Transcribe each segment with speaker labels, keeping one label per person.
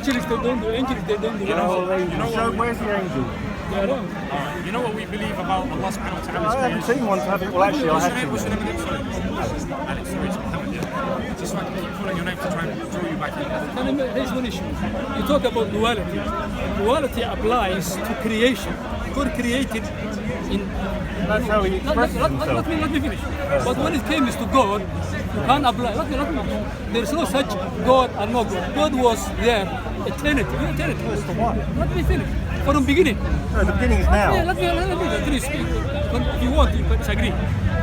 Speaker 1: Angels, they don't do angels, they don't do
Speaker 2: So where's the angel?
Speaker 3: You know what we believe about Allah subhanahu wa ta'ala's
Speaker 2: I haven't seen one, have it? Well, actually, I have seen
Speaker 3: What's your
Speaker 2: one.
Speaker 3: name again? Sorry. Alex, sorry, it's Mohammed, yeah. Just like keep calling your name to try and draw you back in.
Speaker 1: There's one issue. You talk about duality. Duality applies to creation. God created in...
Speaker 2: That's how he expresses himself.
Speaker 1: Let me finish. But when it comes to God, you can't apply. Let me. There's no such God and no God. God was there, eternity.
Speaker 2: That's the one.
Speaker 1: Let me finish. From the beginning.
Speaker 2: No, the beginning is now.
Speaker 1: Let me speak. If you want, you can disagree.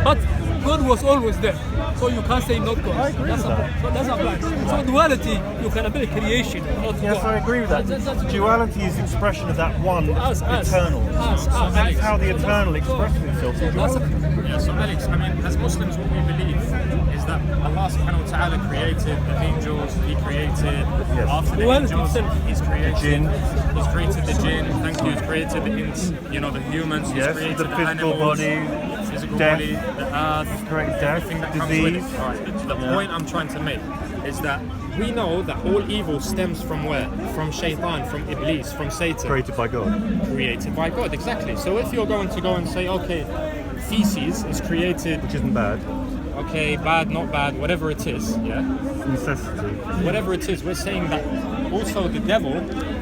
Speaker 1: But God was always there. So you can't say not God.
Speaker 2: I agree with that.
Speaker 1: So that's applies. So duality, you can apply creation, not
Speaker 2: Yes,
Speaker 1: God.
Speaker 2: I agree with that.
Speaker 1: That's
Speaker 2: Duality is expression of that one
Speaker 1: Us.
Speaker 2: eternal. That's how the eternal expresses itself. in duality.
Speaker 3: Yeah, so Alex, I mean, as Muslims, what we believe is that Allah subhanahu wa ta'ala created the angels, He created after the
Speaker 1: Duality
Speaker 3: angels,
Speaker 1: itself.
Speaker 3: He's created
Speaker 2: Jinn.
Speaker 3: He's created the jinn, thank you, He's created the ins, the humans, He's
Speaker 2: Yes,
Speaker 3: created
Speaker 2: the
Speaker 3: the
Speaker 2: physical
Speaker 3: animals,
Speaker 2: body,
Speaker 3: physical
Speaker 2: death,
Speaker 3: body, the earth,
Speaker 2: correct, death,
Speaker 3: everything that comes with it.
Speaker 2: disease.
Speaker 3: All right, the point I'm trying to make is that we know that all evil stems from where? From shaitan, from Iblis, from Satan.
Speaker 2: Created by God.
Speaker 3: Created by God, exactly. So if you're going to go and say, okay, feces is created,
Speaker 2: Which isn't bad.
Speaker 3: okay, bad, not bad, whatever it is, yeah?
Speaker 2: Necessity.
Speaker 3: Whatever it is, we're saying that also the devil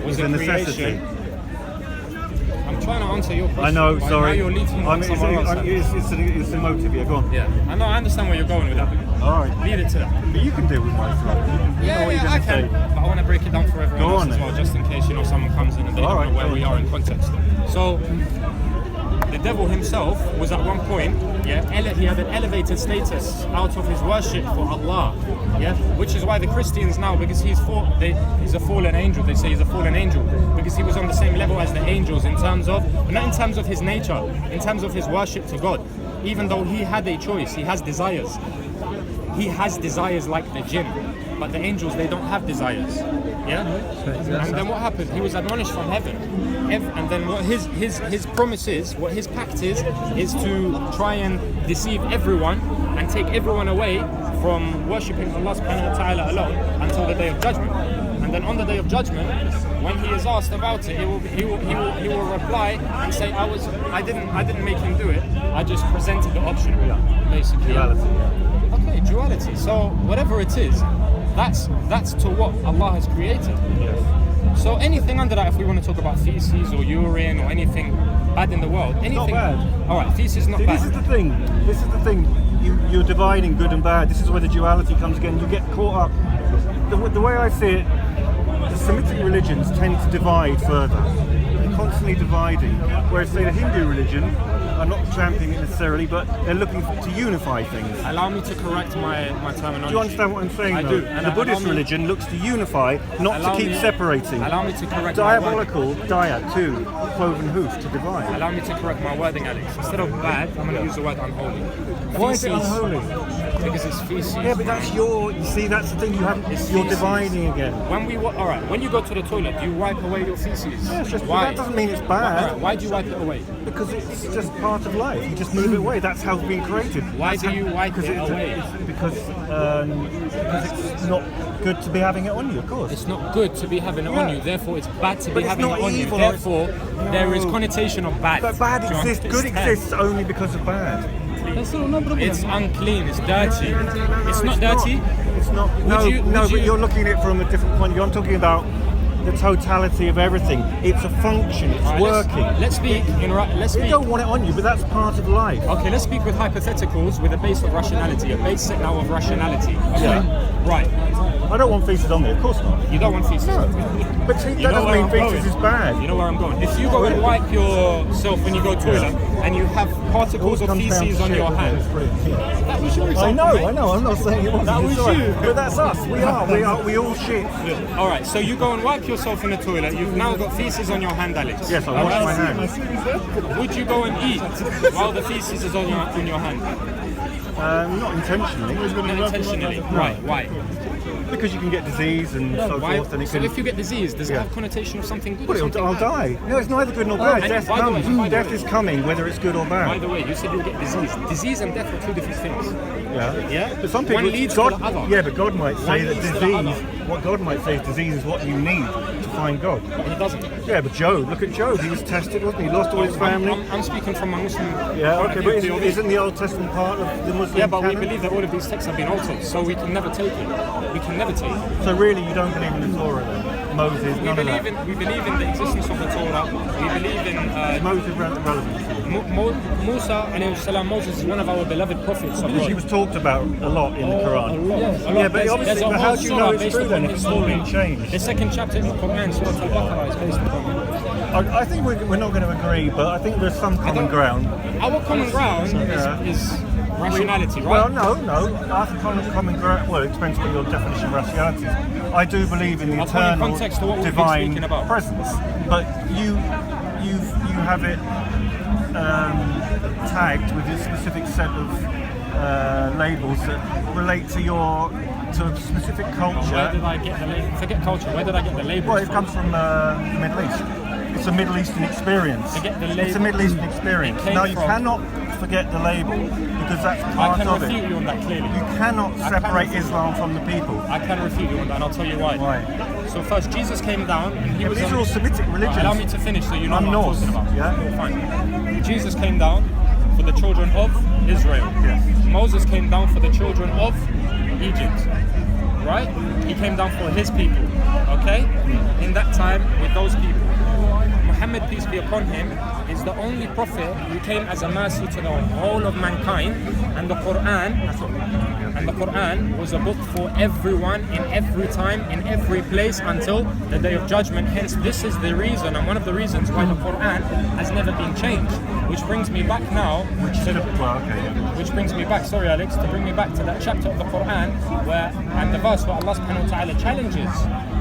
Speaker 3: was
Speaker 2: It's a
Speaker 3: a
Speaker 2: necessity.
Speaker 3: creation. I'm trying to answer your question.
Speaker 2: I know,
Speaker 3: but
Speaker 2: sorry.
Speaker 3: Now you're leading on somewhere else.
Speaker 2: It's emotive, yeah, go on.
Speaker 3: Yeah, I know, I understand where you're going with that.
Speaker 2: Alright.
Speaker 3: Leave it to that.
Speaker 2: But you can deal with my throat. You know what you're
Speaker 3: I
Speaker 2: going to
Speaker 3: can.
Speaker 2: say.
Speaker 3: But I want to break it down for everyone
Speaker 2: Go
Speaker 3: else
Speaker 2: on
Speaker 3: as
Speaker 2: then.
Speaker 3: well, just in case someone comes in and they don't
Speaker 2: Alright,
Speaker 3: know where
Speaker 2: go
Speaker 3: we
Speaker 2: on.
Speaker 3: are in context. So the devil himself was at one point, he had an elevated status out of his worship for Allah, which is why the Christians now, because he's a fallen angel, they say he's a fallen angel, because he was on the same level as the angels in terms of, not in terms of his nature, in terms of his worship to God. Even though he had a choice, he has desires. He has desires like the jinn, but the angels, they don't have desires. Yeah? And then what happened? He was admonished from heaven. And then what his promise is, what his pact is to try and deceive everyone and take everyone away from worshipping Allah subhanahu wa ta'ala alone until the day of judgment. And then on the day of judgment, when he is asked about it, he will reply and say, I didn't make him do it. I just presented the option. Basically.
Speaker 2: Duality.
Speaker 3: Okay, duality. So whatever it is, that's to what Allah has created.
Speaker 2: Yes.
Speaker 3: So anything under that, if we want to talk about feces or urine or anything bad in the world, anything.
Speaker 2: Not bad.
Speaker 3: All right, feces not
Speaker 2: See,
Speaker 3: bad.
Speaker 2: this is the thing. You're dividing good and bad. This is where the duality comes again. You get caught up. The way I see it, the Semitic religions tend to divide further. They're constantly dividing. Whereas, say, the Hindu religion are not championing it necessarily, but they're looking to unify things.
Speaker 3: Allow me to correct my terminology.
Speaker 2: Do you understand what I'm saying?
Speaker 3: I
Speaker 2: though?
Speaker 3: do. And
Speaker 2: the
Speaker 3: allow
Speaker 2: Buddhist
Speaker 3: me-
Speaker 2: religion looks to unify, not to keep separating.
Speaker 3: Allow me to correct my wording.
Speaker 2: Diabolical, diet, too, cloven hoof, to divide.
Speaker 3: Allow me to correct my wording, Alex. Instead of bad, I'm going to use the word unholy.
Speaker 2: Why is it
Speaker 3: Feces,
Speaker 2: unholy?
Speaker 3: Because it's feces.
Speaker 2: Yeah, but that's you see, that's the thing you have,
Speaker 3: It's
Speaker 2: you're
Speaker 3: feces.
Speaker 2: dividing again.
Speaker 3: When you go to the toilet, do you wipe away your feces?
Speaker 2: Yeah, it's just,
Speaker 3: Why?
Speaker 2: that doesn't mean it's bad.
Speaker 3: Alright, why do you wipe it away?
Speaker 2: Because it's just part of life. You just move it away. That's how it's been created.
Speaker 3: Why do you wipe it away?
Speaker 2: Because it's not good to be having it on you, of course.
Speaker 3: It's not good to be having it on
Speaker 2: Yeah.
Speaker 3: you, therefore it's bad to
Speaker 2: But
Speaker 3: be
Speaker 2: it's
Speaker 3: having
Speaker 2: not
Speaker 3: it on you.
Speaker 2: evil,
Speaker 3: Therefore, there is
Speaker 2: No.
Speaker 3: connotation of bad.
Speaker 2: But bad
Speaker 3: Do you
Speaker 2: exists. Good
Speaker 3: understand?
Speaker 2: exists only because of bad.
Speaker 1: That's no problem.
Speaker 3: It's unclean, it's dirty. It's
Speaker 2: No,
Speaker 3: not dirty.
Speaker 2: It's not. But you're looking at it from a different point of view. I'm talking about the totality of everything. It's a function. It's
Speaker 3: Alright,
Speaker 2: working.
Speaker 3: Let's speak. Let's
Speaker 2: You
Speaker 3: speak.
Speaker 2: don't want it on you, but that's part of life.
Speaker 3: Okay, let's speak with hypotheticals with a base of rationality, a base set now of rationality. Okay?
Speaker 2: Yeah.
Speaker 3: Right.
Speaker 2: I don't want feces on me, of course not.
Speaker 3: You don't want feces.
Speaker 2: No. But see,
Speaker 3: You
Speaker 2: that
Speaker 3: know
Speaker 2: doesn't
Speaker 3: where
Speaker 2: mean
Speaker 3: I'm
Speaker 2: feces
Speaker 3: going.
Speaker 2: is bad.
Speaker 3: You know where I'm going. If you go and wipe yourself when you go to the toilet and you have particles of
Speaker 2: Comes down
Speaker 3: feces
Speaker 2: to
Speaker 3: on
Speaker 2: shit,
Speaker 3: your
Speaker 2: doesn't it?
Speaker 3: hand,
Speaker 2: It's pretty- yeah.
Speaker 3: that was your example.
Speaker 2: I know. I'm not saying it wasn't.
Speaker 3: That
Speaker 2: It's
Speaker 3: was
Speaker 2: alright.
Speaker 3: you.
Speaker 2: But that's us. We all shit.
Speaker 3: All right, so you go and wipe yourself in the toilet. You've now got feces on your hand, Alex.
Speaker 2: Yes, I
Speaker 3: All
Speaker 2: wash
Speaker 3: right?
Speaker 2: my hands.
Speaker 3: Would you go and eat while the feces is on your hand?
Speaker 2: Not intentionally.
Speaker 3: Not intentionally. Right. Why?
Speaker 2: Because you can get disease and so
Speaker 3: Why?
Speaker 2: forth. And it
Speaker 3: So
Speaker 2: can,
Speaker 3: if you get disease, does it have connotation of something good?
Speaker 2: But
Speaker 3: or something
Speaker 2: I'll
Speaker 3: bad?
Speaker 2: die. No, it's neither good nor bad.
Speaker 3: and
Speaker 2: Death
Speaker 3: by the way-
Speaker 2: comes.
Speaker 3: by the
Speaker 2: Death
Speaker 3: way-
Speaker 2: is coming, whether it's good or
Speaker 3: By
Speaker 2: bad.
Speaker 3: the way, you said you'll get disease. Disease and death are two different things.
Speaker 2: Yeah.
Speaker 3: Yeah?
Speaker 2: But some people,
Speaker 3: One leads
Speaker 2: God,
Speaker 3: to the other.
Speaker 2: yeah, but God might say
Speaker 3: One
Speaker 2: that
Speaker 3: leads to the
Speaker 2: disease
Speaker 3: other.
Speaker 2: what God might say is disease is what you need to find God.
Speaker 3: But he doesn't.
Speaker 2: Yeah, but Job, look at Job. He was tested, wasn't he? He lost all his family.
Speaker 3: I'm speaking from a Muslim.
Speaker 2: Yeah,
Speaker 3: point
Speaker 2: okay,
Speaker 3: of
Speaker 2: but
Speaker 3: view,
Speaker 2: isn't the Old Testament part of the Muslim
Speaker 3: Yeah, but we
Speaker 2: canon?
Speaker 3: believe that all of these texts have been altered, so we can never take it. We can never take it.
Speaker 2: So really, you don't believe in the Torah then? Moses,
Speaker 3: We
Speaker 2: none of that?
Speaker 3: believe in the existence of the Torah. We believe in
Speaker 2: Is Moses relevant?
Speaker 3: Musa alayhi salam. Moses is one of our beloved prophets of
Speaker 2: He
Speaker 3: God.
Speaker 2: was talked about a lot in the Quran. Yeah, but obviously, but how do you know it's true then if it's all been changed?
Speaker 3: The second chapter in the Quran, Surah Al-Baqarah, is based upon it.
Speaker 2: I think we're not going to agree, but I think there's some common ground.
Speaker 3: Our common ground is rationality, right?
Speaker 2: Well, no. Our common ground. Well, it depends what your definition of rationality is. I do believe in the
Speaker 3: I'll put in
Speaker 2: eternal
Speaker 3: context to what we've been
Speaker 2: divine
Speaker 3: speaking about.
Speaker 2: presence, but you have it tagged with a specific set of labels that relate to a specific culture.
Speaker 3: Where did I get the label? Forget culture. Where did I get the labels
Speaker 2: Well, it comes from the Middle East. It's a Middle Eastern experience.
Speaker 3: To get the
Speaker 2: It's a
Speaker 3: label-
Speaker 2: Middle Eastern experience.
Speaker 3: It came
Speaker 2: Now, you
Speaker 3: from-
Speaker 2: cannot forget the label because that's
Speaker 3: I
Speaker 2: part
Speaker 3: can
Speaker 2: of
Speaker 3: refute
Speaker 2: it.
Speaker 3: you on that clearly.
Speaker 2: You cannot
Speaker 3: I can
Speaker 2: separate
Speaker 3: refute
Speaker 2: Islam from the people.
Speaker 3: I can refute you on that, and I'll tell you why.
Speaker 2: Why?
Speaker 3: So first, Jesus came down, and he
Speaker 2: Yeah, but
Speaker 3: was
Speaker 2: these are all Semitic religions.
Speaker 3: Allow me to finish, so you know
Speaker 2: I'm
Speaker 3: what
Speaker 2: Norse,
Speaker 3: I'm talking about.
Speaker 2: yeah?
Speaker 3: Fine. Jesus came down for the children of Israel.
Speaker 2: Yes.
Speaker 3: Moses came down for the children of Egypt. Right? He came down for his people. Okay? In that time, with those people. Muhammad, peace be upon him, is the only prophet who came as a mercy to the whole of mankind, and the Quran was a book for everyone in every time, in every place until the day of judgment. Hence, this is the reason, and one of the reasons why the Quran has never been changed. Which brings me back now, which brings me back, sorry Alex, to bring me back to that chapter of the Quran and the verse where Allah subhanahu wa ta'ala challenges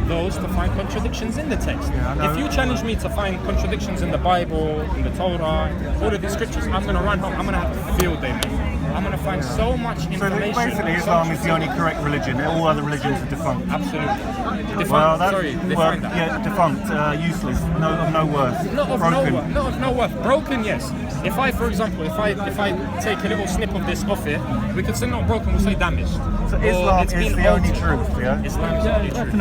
Speaker 3: those to find contradictions in the text. If you challenge me to find contradictions in the Bible, in the Torah, all of these scriptures, I'm going to run home. I'm going to have a field day, man. I'm going to find so much
Speaker 2: So
Speaker 3: information.
Speaker 2: basically, Islam is the only correct religion. All other religions are defunct.
Speaker 3: Absolutely. Defunct,
Speaker 2: Well, that's
Speaker 3: define that.
Speaker 2: yeah, defunct, useless, of no worth,
Speaker 3: Not of
Speaker 2: broken.
Speaker 3: no worth. Broken, yes. If I, for example, if I take a little snip of this off it, we could say not broken, we'll say damaged.
Speaker 2: So
Speaker 3: Or
Speaker 2: Islam
Speaker 3: it's
Speaker 2: is
Speaker 3: been
Speaker 2: the only
Speaker 3: altered.
Speaker 2: truth, yeah?
Speaker 3: Islam is the only truth.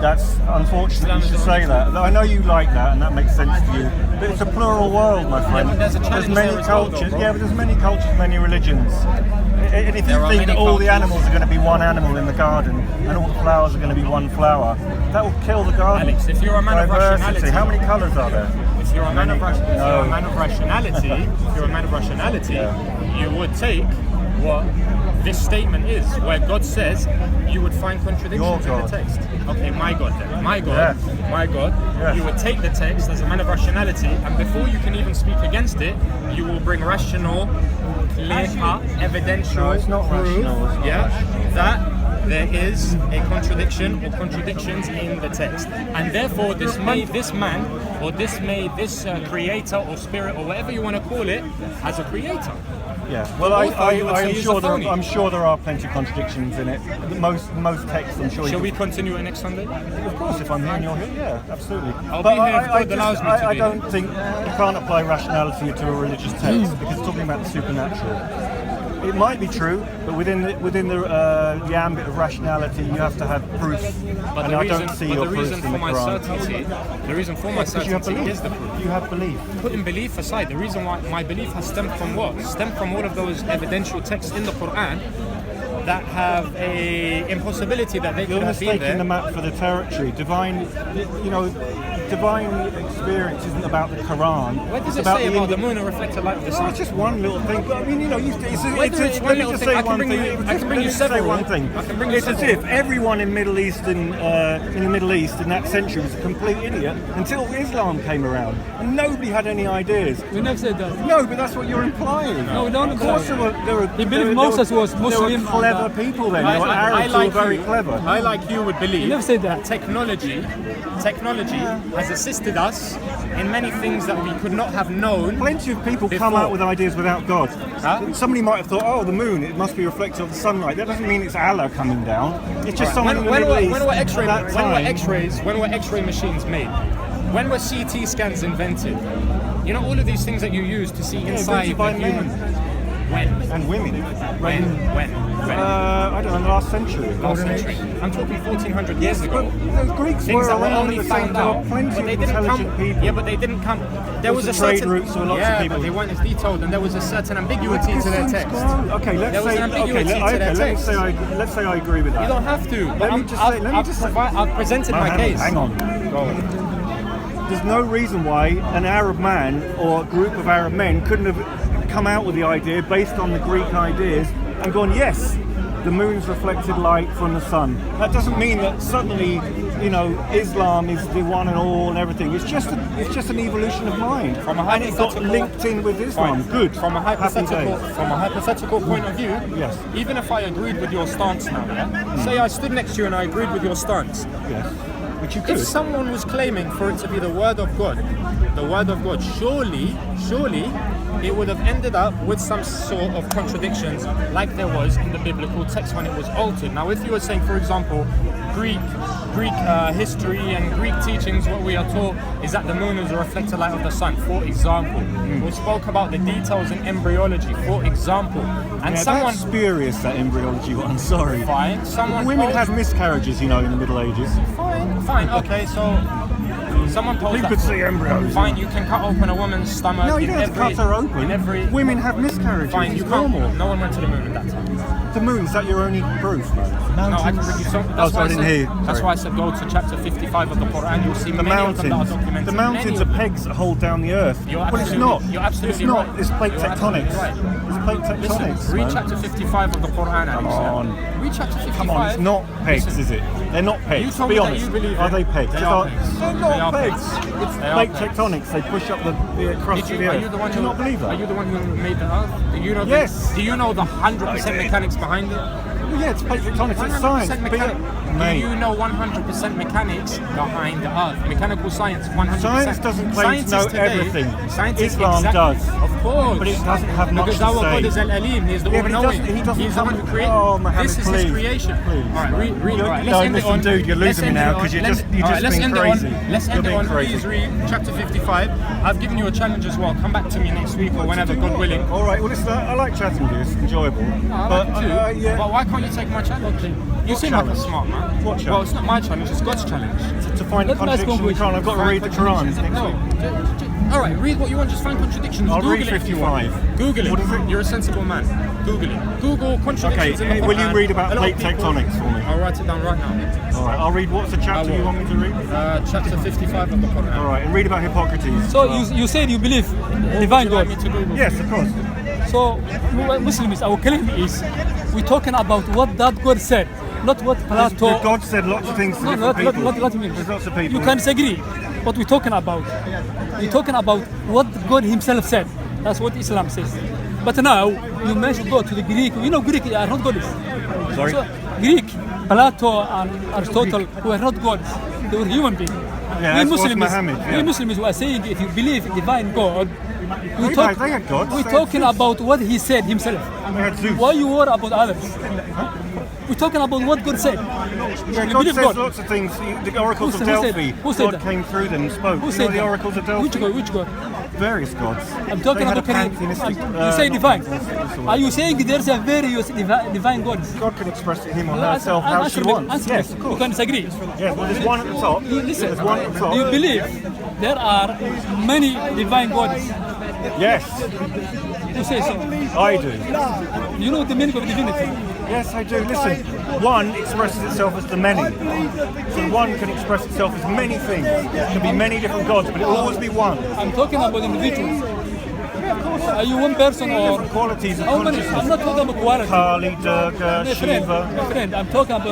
Speaker 2: That's unfortunate.
Speaker 3: Islam
Speaker 2: You
Speaker 3: is
Speaker 2: should
Speaker 3: the
Speaker 2: say
Speaker 3: only
Speaker 2: that. I know you like that, and that makes sense to you. But it's a plural world, my friend.
Speaker 3: but there's a challenge
Speaker 2: many
Speaker 3: there as well,
Speaker 2: cultures.
Speaker 3: though, bro.
Speaker 2: Yeah, but there's many cultures, many religions. And if
Speaker 3: There
Speaker 2: you
Speaker 3: are
Speaker 2: think
Speaker 3: many
Speaker 2: that all the
Speaker 3: cultures.
Speaker 2: animals are going to be one animal in the garden, and all the flowers are going to be one flower, that will kill the garden.
Speaker 3: Alex, if you're a man of
Speaker 2: Diversity.
Speaker 3: rationality,
Speaker 2: How many colours are there?
Speaker 3: If you're a man of rationality,
Speaker 2: Yeah.
Speaker 3: you would take what this statement is, where God says you would find contradictions in
Speaker 2: Your
Speaker 3: the
Speaker 2: God.
Speaker 3: text. Okay, my God then. My God.
Speaker 2: Yes.
Speaker 3: My God.
Speaker 2: Yes.
Speaker 3: You would take the text as a man of rationality, and before you can even speak against it, you will bring rational, clear-cut, evidential
Speaker 2: No, it's not
Speaker 3: proof,
Speaker 2: rational, it's not rational.
Speaker 3: that there is a contradiction or contradictions in the text, and therefore this man or this creator or spirit or whatever you want to call it as a creator.
Speaker 2: Yeah. Well,
Speaker 3: author, you would say, is a phony.
Speaker 2: I'm sure there are plenty of contradictions in it. Most texts, I'm sure.
Speaker 3: Shall we continue it next Sunday?
Speaker 2: Of course, if I'm here and you're here, yeah, absolutely.
Speaker 3: I'll
Speaker 2: But
Speaker 3: be here if God allows me to
Speaker 2: I
Speaker 3: be.
Speaker 2: don't think you can't apply rationality to a religious text because it's talking about the supernatural. It might be true, but within the ambit of rationality, you have to have proof.
Speaker 3: But
Speaker 2: And
Speaker 3: the
Speaker 2: I
Speaker 3: reason,
Speaker 2: don't see
Speaker 3: but
Speaker 2: your
Speaker 3: the
Speaker 2: proofs
Speaker 3: reason
Speaker 2: in
Speaker 3: for
Speaker 2: the
Speaker 3: my
Speaker 2: Quran.
Speaker 3: certainty, the reason for my
Speaker 2: Because you have
Speaker 3: certainty
Speaker 2: belief.
Speaker 3: is the proof.
Speaker 2: You have belief.
Speaker 3: Putting belief aside, the reason why my belief has stemmed from what? Stemmed from all of those evidential texts in the Quran that have a impossibility that they
Speaker 2: You're
Speaker 3: could have been
Speaker 2: mistaking the
Speaker 3: there.
Speaker 2: map for the territory. Divine experience isn't about the Quran.
Speaker 3: What does
Speaker 2: It's
Speaker 3: it say
Speaker 2: the
Speaker 3: about the moon and reflected light of the
Speaker 2: Well,
Speaker 3: sun?
Speaker 2: it's just one little thing. But I mean,
Speaker 3: Whether it's one
Speaker 2: let me
Speaker 3: little
Speaker 2: just
Speaker 3: thing,
Speaker 2: say
Speaker 3: I can
Speaker 2: one
Speaker 3: bring
Speaker 2: thing.
Speaker 3: you- I can bring you
Speaker 2: Let me just say
Speaker 3: several.
Speaker 2: one thing.
Speaker 3: I can bring you
Speaker 2: It's as
Speaker 3: several.
Speaker 2: if everyone in Middle East in the Middle East in that century was a complete idiot until Islam came around, and nobody had any ideas.
Speaker 1: We never said that.
Speaker 2: No, but that's what you're implying.
Speaker 1: No, we don't
Speaker 2: Of course,
Speaker 1: imply.
Speaker 2: there were.
Speaker 1: He believed Moses was Muslim.
Speaker 2: There were clever people then. There were Arabs who were very clever.
Speaker 3: I like you would believe.
Speaker 1: You never said that.
Speaker 3: Technology has assisted us in many things that we could not have known.
Speaker 2: Plenty of people come
Speaker 3: Before.
Speaker 2: out with ideas without God.
Speaker 3: Huh?
Speaker 2: Somebody might have thought, oh, the moon, it must be reflective of the sunlight. That doesn't mean it's Allah coming down. It's just someone in the Middle East.
Speaker 3: When were X-ray
Speaker 2: at that time.
Speaker 3: when were X-ray machines made? When were CT scans invented? You know all of these things that you use to see inside
Speaker 2: invented by
Speaker 3: the
Speaker 2: men.
Speaker 3: human. When?
Speaker 2: and women.
Speaker 3: When?
Speaker 2: I don't know, the last century.
Speaker 3: Last century. I'm talking 1400 years ago.
Speaker 2: The Greeks
Speaker 3: Things
Speaker 2: were
Speaker 3: that we
Speaker 2: around
Speaker 3: only
Speaker 2: at the same
Speaker 3: found
Speaker 2: time.
Speaker 3: out,
Speaker 2: Plenty
Speaker 3: but
Speaker 2: of
Speaker 3: they didn't
Speaker 2: intelligent
Speaker 3: come.
Speaker 2: people.
Speaker 3: Yeah, but they didn't come. There was a
Speaker 2: trade
Speaker 3: certain
Speaker 2: routes for lots of people.
Speaker 3: but they weren't as detailed, and there was a certain ambiguity to their text.
Speaker 2: Okay,
Speaker 3: There was an ambiguity to their text.
Speaker 2: let's say I agree with that.
Speaker 3: You don't have to. But I've presented my
Speaker 2: Mohammed,
Speaker 3: case.
Speaker 2: hang on.
Speaker 3: Go on.
Speaker 2: There's no reason why an Arab man or a group of Arab men couldn't have come out with the idea based on the Greek ideas and gone, yes, the moon's reflected light from the sun. That doesn't mean that suddenly, Islam is the one and all and everything. It's just an evolution of mind. And it got linked in with Islam.
Speaker 3: Fine.
Speaker 2: Good.
Speaker 3: From a hypothetical point of view,
Speaker 2: Yes.
Speaker 3: even if I agreed with your stance now, say I stood next to you and I agreed with your stance.
Speaker 2: Yes. Which you could.
Speaker 3: If someone was claiming for it to be the word of God, surely it would have ended up with some sort of contradictions like there was in the biblical text when it was altered. Now, if you were saying, for example, Greek history and Greek teachings, what we are taught is that the moon is a reflected light of the sun, for example. We spoke about the details in embryology, for example. And
Speaker 2: that's spurious, that embryology one, sorry.
Speaker 3: Fine.
Speaker 2: Women had miscarriages, in the Middle Ages.
Speaker 3: Fine, okay, so someone posed
Speaker 2: You
Speaker 3: that.
Speaker 2: could see embryos.
Speaker 3: Fine, you can cut open a woman's stomach.
Speaker 2: No, you don't have to cut her open.
Speaker 3: In every.
Speaker 2: Women have miscarriages.
Speaker 3: Fine,
Speaker 2: it's
Speaker 3: you can't.
Speaker 2: normal.
Speaker 3: No one went to the moon at that time.
Speaker 2: The moon, is that your only proof, man?
Speaker 3: No, I can bring you some.
Speaker 2: Oh, sorry, I didn't hear you.
Speaker 3: That's
Speaker 2: Sorry.
Speaker 3: why I said go to chapter 55 of the Quran. You'll see
Speaker 2: The
Speaker 3: many of them that are
Speaker 2: mountains.
Speaker 3: documented.
Speaker 2: The mountains
Speaker 3: Many
Speaker 2: are
Speaker 3: of them.
Speaker 2: pegs that hold down the earth.
Speaker 3: You're
Speaker 2: But it's
Speaker 3: absolutely-
Speaker 2: not.
Speaker 3: you're absolutely
Speaker 2: It's not.
Speaker 3: right.
Speaker 2: It's plate
Speaker 3: You're
Speaker 2: tectonics.
Speaker 3: absolutely right.
Speaker 2: It's plate tectonics.
Speaker 3: Listen, read
Speaker 2: man.
Speaker 3: chapter 55 of the Quran.
Speaker 2: Come on.
Speaker 3: Read chapter 55.
Speaker 2: Come on, it's not pegs,
Speaker 3: Listen,
Speaker 2: is it? They're not
Speaker 3: You
Speaker 2: pegs.
Speaker 3: told
Speaker 2: Be
Speaker 3: me that
Speaker 2: honest.
Speaker 3: you believe
Speaker 2: Are
Speaker 3: it.
Speaker 2: they pegs?
Speaker 3: They are pegs.
Speaker 2: They're
Speaker 3: They
Speaker 2: not
Speaker 3: are
Speaker 2: pegs.
Speaker 3: pegs.
Speaker 2: It's
Speaker 3: They are
Speaker 2: plate
Speaker 3: pegs.
Speaker 2: tectonics. They push up the crust of the
Speaker 3: Are
Speaker 2: earth.
Speaker 3: you the one
Speaker 2: Do you not believe that?
Speaker 3: Are you the one who made the earth? Do you know?
Speaker 2: Yes.
Speaker 3: Do you know the 100% mechanics behind it?
Speaker 2: Well, yeah, it's plate tectonics. It's science.
Speaker 3: 100%
Speaker 2: But
Speaker 3: mechanics. Do
Speaker 2: mate,
Speaker 3: you know 100% mechanics behind the earth? Mechanical science, 100%.
Speaker 2: science doesn't claim to know
Speaker 3: Scientists today-
Speaker 2: everything.
Speaker 3: Scientists
Speaker 2: Islam
Speaker 3: exactly,
Speaker 2: does.
Speaker 3: Of course.
Speaker 2: But it doesn't have much
Speaker 3: because
Speaker 2: to
Speaker 3: our
Speaker 2: say.
Speaker 3: God is Al-Alim. He's the
Speaker 2: Yeah, but he
Speaker 3: all-knowing.
Speaker 2: doesn't
Speaker 3: He's the one who created.
Speaker 2: Oh, Mohammed,
Speaker 3: this is
Speaker 2: please.
Speaker 3: his creation.
Speaker 2: Please,
Speaker 3: all right,
Speaker 2: man.
Speaker 3: read.
Speaker 2: You're-
Speaker 3: All right,
Speaker 2: no,
Speaker 3: let's end
Speaker 2: listen,
Speaker 3: it on.
Speaker 2: dude, you're
Speaker 3: let's
Speaker 2: losing me
Speaker 3: end it
Speaker 2: now,
Speaker 3: on-
Speaker 2: 'cause you're
Speaker 3: let's-
Speaker 2: just- you're
Speaker 3: all right,
Speaker 2: just
Speaker 3: let's
Speaker 2: being
Speaker 3: end it
Speaker 2: crazy.
Speaker 3: on. Let's
Speaker 2: You're
Speaker 3: end it
Speaker 2: being
Speaker 3: on.
Speaker 2: crazy.
Speaker 3: Please read chapter 55. I've given you a challenge as well. Come back to me next week or whenever, God willing.
Speaker 2: All right. Well, listen, I like chatting with you. It's enjoyable.
Speaker 3: I
Speaker 2: but
Speaker 3: like it too.
Speaker 2: yeah,
Speaker 3: But why can't you take my challenge? You
Speaker 2: What
Speaker 3: seem like a
Speaker 2: challenge?
Speaker 3: smart man.
Speaker 2: What
Speaker 3: Well,
Speaker 2: challenge?
Speaker 3: it's not my challenge, it's God's challenge.
Speaker 2: to find a
Speaker 1: Let me ask
Speaker 2: contradiction in the
Speaker 1: one
Speaker 2: Quran, I've got to read the Quran next
Speaker 3: No.
Speaker 2: week.
Speaker 3: Alright, read what you want, just find contradictions.
Speaker 2: I'll
Speaker 3: Google
Speaker 2: read
Speaker 3: it if you want.
Speaker 2: 55.
Speaker 3: Google it.
Speaker 2: What is it?
Speaker 3: You're a sensible man. Google it. Google contradictions in the
Speaker 2: Okay,
Speaker 3: Quran.
Speaker 2: will you read about
Speaker 3: A lot
Speaker 2: plate
Speaker 3: of people-
Speaker 2: tectonics for me?
Speaker 3: I'll write it down right now.
Speaker 2: All right. I'll read. What's the chapter
Speaker 3: I
Speaker 2: you
Speaker 3: will.
Speaker 2: want me to read?
Speaker 3: Chapter 55 of the Quran.
Speaker 2: All right, and read about Hippocrates.
Speaker 1: So you said you believe divine
Speaker 3: Would you like
Speaker 1: God.
Speaker 3: me to Google?
Speaker 2: Yes, of course.
Speaker 1: So Muslims, our claim is we're talking about what that God said, not what Plato.
Speaker 2: God said lots of things to
Speaker 1: No,
Speaker 2: different
Speaker 1: not
Speaker 2: people.
Speaker 1: me.
Speaker 2: There's lots of people.
Speaker 1: You can disagree. What we're talking about. We're talking about what God Himself said. That's what Islam says. But now you mention go to the Greek. You know Greek are not gods.
Speaker 2: Sorry?
Speaker 1: So, Greek, Plato and Aristotle were not gods. They were human beings.
Speaker 2: Yeah, that's what's Mohammed, yeah.
Speaker 1: We Muslims were saying if you believe in divine God,
Speaker 2: They had gods.
Speaker 1: we're
Speaker 2: They had
Speaker 1: talking
Speaker 2: Zeus.
Speaker 1: about what He said Himself.
Speaker 2: They had Zeus.
Speaker 1: Why you worry about others? We're talking about what God said.
Speaker 2: Yeah,
Speaker 1: You
Speaker 2: God
Speaker 1: believe
Speaker 2: says
Speaker 1: God.
Speaker 2: lots of things. The oracles
Speaker 1: Who
Speaker 2: of
Speaker 1: said- who said-
Speaker 2: Delphi.
Speaker 1: who said
Speaker 2: God
Speaker 1: that?
Speaker 2: came through them and spoke.
Speaker 1: Who
Speaker 2: You
Speaker 1: said
Speaker 2: know the
Speaker 1: that?
Speaker 2: oracles of Delphi?
Speaker 1: Which God? Which God?
Speaker 2: Various gods.
Speaker 1: I'm talking
Speaker 2: They had
Speaker 1: about
Speaker 2: a pantheistic,
Speaker 1: you say
Speaker 2: not
Speaker 1: divine.
Speaker 2: pantheistic,
Speaker 1: Are you saying there's a various divine gods?
Speaker 2: God can express him or
Speaker 1: Answer-
Speaker 2: herself how
Speaker 1: answer
Speaker 2: she
Speaker 1: me,
Speaker 2: wants.
Speaker 1: answer me.
Speaker 2: Yes, of
Speaker 1: You
Speaker 2: course.
Speaker 1: can disagree.
Speaker 2: Yes, well, there's one at the top.
Speaker 1: Listen,
Speaker 2: There's one at the top.
Speaker 1: do you believe there are many divine gods?
Speaker 2: Yes,
Speaker 1: You say so.
Speaker 2: I do.
Speaker 1: You know the meaning of divinity.
Speaker 2: Yes, I do. Listen, one expresses itself as the many. So one can express itself as many things. There can be many different gods, but it will always be one.
Speaker 1: I'm talking about individuals. Are you one person or
Speaker 2: Different qualities of
Speaker 1: how many? I'm
Speaker 2: consciousness.
Speaker 1: not talking about quality.
Speaker 2: Kali, Durga,
Speaker 1: My friend,
Speaker 2: Shiva.
Speaker 1: my friend, I'm talking about